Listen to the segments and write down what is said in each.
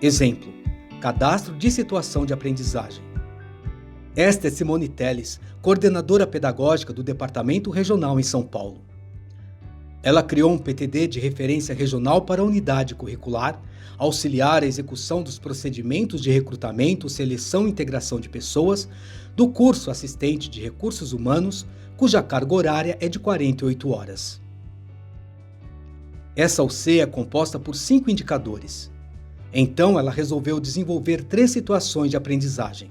Exemplo: cadastro de situação de aprendizagem. Esta é Simone Telles, coordenadora pedagógica do Departamento Regional em São Paulo. Ela criou um PTD de referência regional para a unidade curricular, auxiliar a execução dos procedimentos de recrutamento, seleção e integração de pessoas do curso Assistente de Recursos Humanos, cuja carga horária é de 48 horas. Essa UC é composta por 5 indicadores. Então, ela resolveu desenvolver 3 situações de aprendizagem.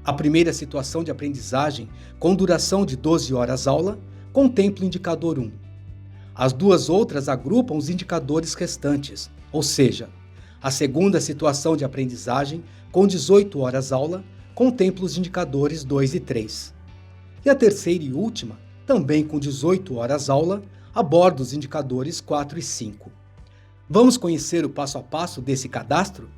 A primeira situação de aprendizagem, com duração de 12 horas aula, contempla o indicador 1. As 2 outras agrupam os indicadores restantes, ou seja, a segunda situação de aprendizagem, com 18 horas aula, contempla os indicadores 2 e 3. E a terceira e última, também com 18 horas aula, aborda os indicadores 4 e 5. Vamos conhecer o passo a passo desse cadastro?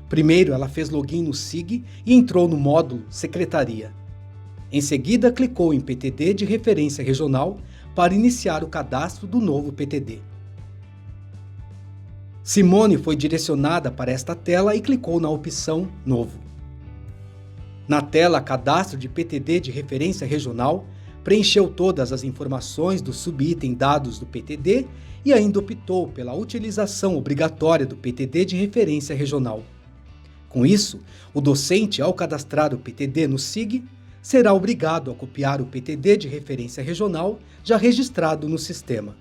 Primeiro, ela fez login no SIG e entrou no módulo Secretaria. Em seguida, clicou em PTD de referência regional para iniciar o cadastro do novo PTD. Simone foi direcionada para esta tela e clicou na opção Novo. Na tela Cadastro de PTD de referência regional, preencheu todas as informações do subitem Dados do PTD e ainda optou pela utilização obrigatória do PTD de referência regional. Com isso, o docente, ao cadastrar o PTD no SIG, será obrigado a copiar o PTD de referência regional já registrado no sistema.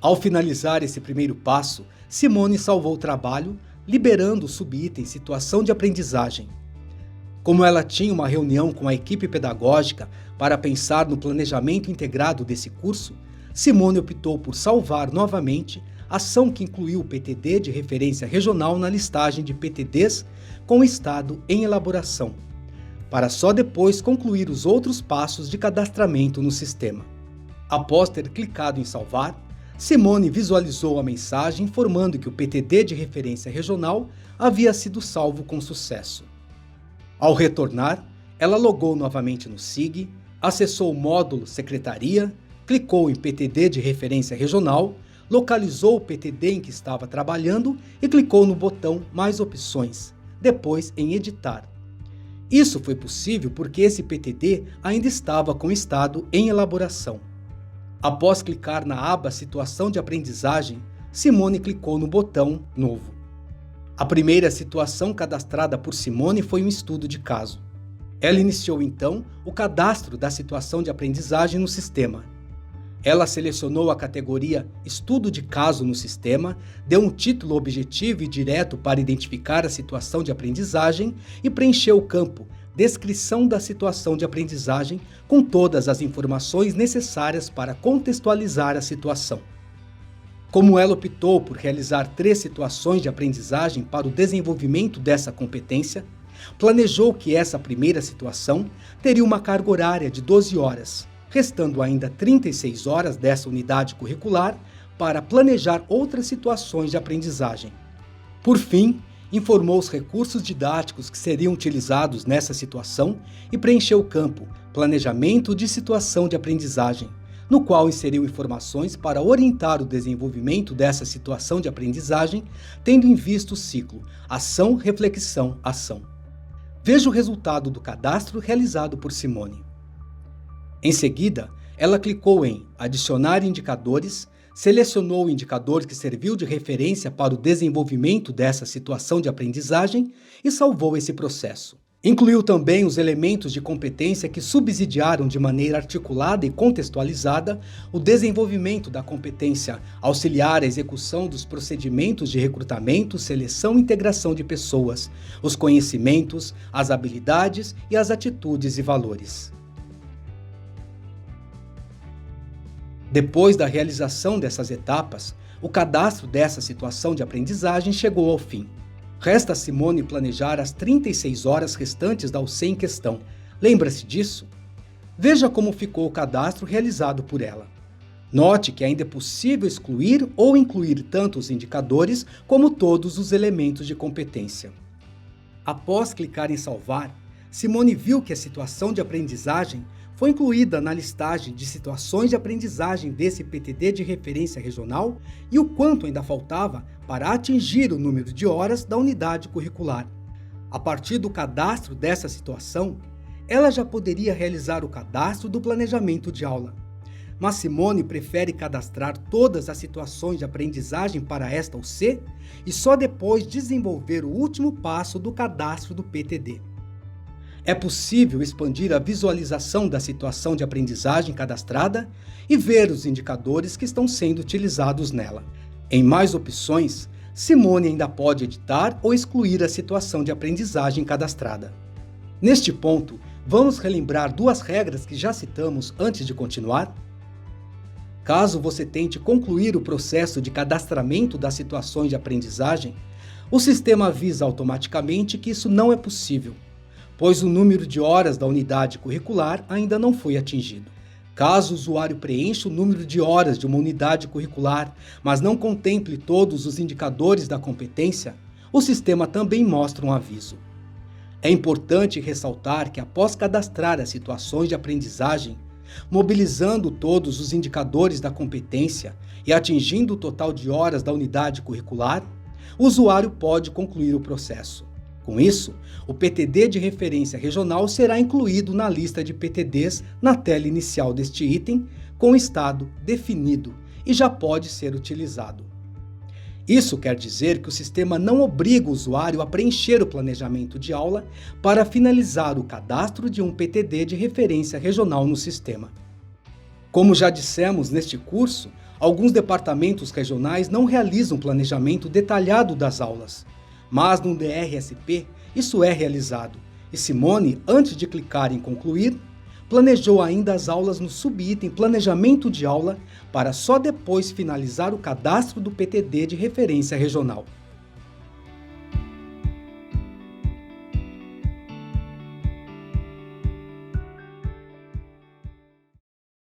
Ao finalizar esse primeiro passo, Simone salvou o trabalho, liberando o subitem Situação de Aprendizagem. Como ela tinha uma reunião com a equipe pedagógica para pensar no planejamento integrado desse curso, Simone optou por salvar novamente a ação que incluiu o PTD de referência regional na listagem de PTDs com estado em elaboração, para só depois concluir os outros passos de cadastramento no sistema. Após ter clicado em salvar, Simone visualizou a mensagem informando que o PTD de referência regional havia sido salvo com sucesso. Ao retornar, ela logou novamente no SIG, acessou o módulo Secretaria, clicou em PTD de referência regional, localizou o PTD em que estava trabalhando e clicou no botão Mais Opções, depois em Editar. Isso foi possível porque esse PTD ainda estava com estado em elaboração. Após clicar na aba Situação de Aprendizagem, Simone clicou no botão Novo. A primeira situação cadastrada por Simone foi um estudo de caso. Ela iniciou então o cadastro da situação de aprendizagem no sistema. Ela selecionou a categoria Estudo de Caso no sistema, deu um título objetivo e direto para identificar a situação de aprendizagem e preencheu o campo Descrição da situação de aprendizagem com todas as informações necessárias para contextualizar a situação. Como ela optou por realizar 3 situações de aprendizagem para o desenvolvimento dessa competência, planejou que essa primeira situação teria uma carga horária de 12 horas, restando ainda 36 horas dessa unidade curricular para planejar outras situações de aprendizagem. Por fim, informou os recursos didáticos que seriam utilizados nessa situação e preencheu o campo Planejamento de Situação de Aprendizagem, no qual inseriu informações para orientar o desenvolvimento dessa situação de aprendizagem, tendo em vista o ciclo Ação, Reflexão, Ação. Veja o resultado do cadastro realizado por Simone. Em seguida, ela clicou em Adicionar indicadores, selecionou o indicador que serviu de referência para o desenvolvimento dessa situação de aprendizagem e salvou esse processo. Incluiu também os elementos de competência que subsidiaram de maneira articulada e contextualizada o desenvolvimento da competência auxiliar a execução dos procedimentos de recrutamento, seleção e integração de pessoas, os conhecimentos, as habilidades e as atitudes e valores. Depois da realização dessas etapas, o cadastro dessa situação de aprendizagem chegou ao fim. Resta a Simone planejar as 36 horas restantes da UC em questão. Lembra-se disso? Veja como ficou o cadastro realizado por ela. Note que ainda é possível excluir ou incluir tanto os indicadores como todos os elementos de competência. Após clicar em salvar, Simone viu que a situação de aprendizagem foi incluída na listagem de situações de aprendizagem desse PTD de referência regional e o quanto ainda faltava para atingir o número de horas da unidade curricular. A partir do cadastro dessa situação, ela já poderia realizar o cadastro do planejamento de aula. Mas Simone prefere cadastrar todas as situações de aprendizagem para esta UC e só depois desenvolver o último passo do cadastro do PTD. É possível expandir a visualização da situação de aprendizagem cadastrada e ver os indicadores que estão sendo utilizados nela. Em mais opções, Simone ainda pode editar ou excluir a situação de aprendizagem cadastrada. Neste ponto, vamos relembrar duas regras que já citamos antes de continuar? Caso você tente concluir o processo de cadastramento das situações de aprendizagem, o sistema avisa automaticamente que isso não é possível, pois o número de horas da unidade curricular ainda não foi atingido. Caso o usuário preencha o número de horas de uma unidade curricular, mas não contemple todos os indicadores da competência, o sistema também mostra um aviso. É importante ressaltar que após cadastrar as situações de aprendizagem, mobilizando todos os indicadores da competência e atingindo o total de horas da unidade curricular, o usuário pode concluir o processo. Com isso, o PTD de referência regional será incluído na lista de PTDs na tela inicial deste item, com o estado definido e já pode ser utilizado. Isso quer dizer que o sistema não obriga o usuário a preencher o planejamento de aula para finalizar o cadastro de um PTD de referência regional no sistema. Como já dissemos neste curso, alguns departamentos regionais não realizam planejamento detalhado das aulas, mas no DRSP isso é realizado, e Simone, antes de clicar em concluir, planejou ainda as aulas no subitem Planejamento de Aula para só depois finalizar o cadastro do PTD de referência regional.